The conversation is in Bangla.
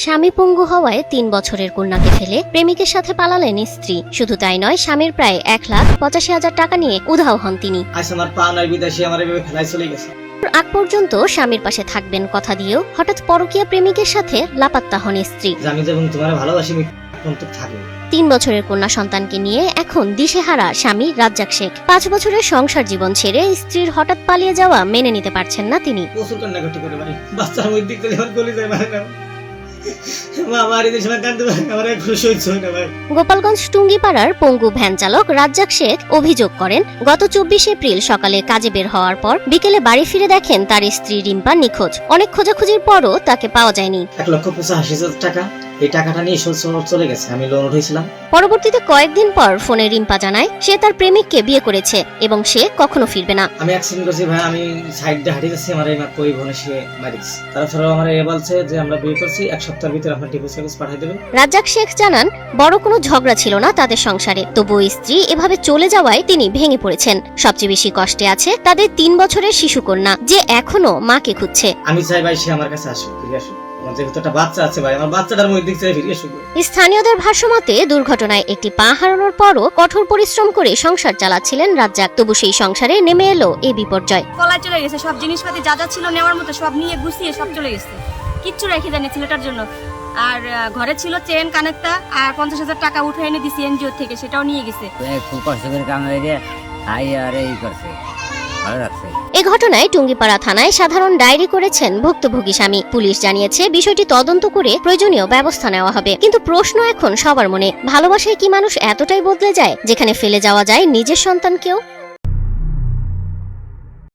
স্বামী পঙ্গু হওয়ায় ৩ বছরের কন্যাকে ফেলে প্রেমিকের সাথে পালালেন স্ত্রী। শুধু তাই নয়, স্বামীর প্রায় ১,৮৫,০০০ টাকা নিয়ে উধাও হন তিনি। আগ পর্যন্ত স্বামীর পাশে থাকবেন কথা দিয়েও হঠাৎ পরকীয়া প্রেমিকের সাথে লাপাত্তা হন স্ত্রী। ৩ বছরের কন্যা সন্তানকে নিয়ে এখন দিশেহারা স্বামী রাজ্জাক শেখ। ৫ বছরের সংসার জীবন ছেড়ে স্ত্রীর হঠাৎ পালিয়ে যাওয়া মেনে নিতে পারছেন না তিনি। গোপালগঞ্জ টুঙ্গিপাড়ার পঙ্গু ভ্যান চালক রাজ্জাক শেখ অভিযোগ করেন, গত ২৪ এপ্রিল সকালে কাজে বের হওয়ার পর বিকেলে বাড়ি ফিরে দেখেন তার স্ত্রী রিম্পা নিখোঁজ। অনেক খোঁজাখুঁজির পরও তাকে পাওয়া যায়নি। ১,৮৫,০০০ টাকা এই টাকাটা নিয়ে চলে গেছে। আমি লোন উঠেছিলাম। পরবর্তীতে কয়েকদিন পর ফোনে রিম্পা জানায় সে তার প্রেমিককে বিয়ে করেছে এবং সে কখনো ফিরবে না। আমি অ্যাক্সিডেন্ট করেছি ভাই, আমি সাইড দিয়ে হাঁটিয়ে যাচ্ছি, আমার এই মাত্র পরিবহনে সে মারিছে। তারপরে আমার এ বলছে যে আমরা বিয়ে করছি, ১ সপ্তাহের ভিতরে আপনার ডিভোর্স পাঠিয়ে দেবেন। রাজ্জাক শেখ জানান, বড় কোনো ঝগড়া ছিল না তাদের সংসারে, তবুও স্ত্রী এভাবে চলে যাওয়ায় তিনি ভেঙে পড়েছেন। সবচেয়ে বেশি কষ্টে আছে তাদের ৩ বছরের শিশু কন্যা, যে এখনো মাকে খুঁজছে। আমি চাই ভাই সে আমার কাছে আসুক, ফিরে আসুক। স্থানীয়দের ভাষ্যমতে দুর্ঘটনায় একটি পা হারানোর পরও কঠোর পরিশ্রম করে সংসার চালাচ্ছিলেন রাজ্জাক। তবু সেই সংসারে নেমে এলো এই বিপর্যয়। কলায় চলে গেছে, সব জিনিসপাতি যা যা ছিল নেওয়ার মতো সব নিয়ে গুছিয়ে সব চলে গেছে, কিচ্ছু রেখে যায়নি ছেলেটার জন্য। আর ঘরে ছিল চেন কানেরটা আর ৫০,০০০ টাকা উঠে এনে দিছি এনজিও থেকে, সেটাও নিয়ে গেছে। খুব কষ্ট করে কামাই আর এই করছে, ভালো লাগছে। এ ঘটনায় টুঙ্গিপাড়া থানায় সাধারণ ডায়েরি করেছেন ভুক্তভোগী স্বামী। পুলিশ জানিয়েছে বিষয়টি তদন্ত করে প্রয়োজনীয় ব্যবস্থা নেওয়া হবে। কিন্তু প্রশ্ন এখন সবার মনে, ভালোবাসায় কি মানুষ এতটাই বদলে যায় যেখানে ফেলে যাওয়া যায় নিজের সন্তানকেও?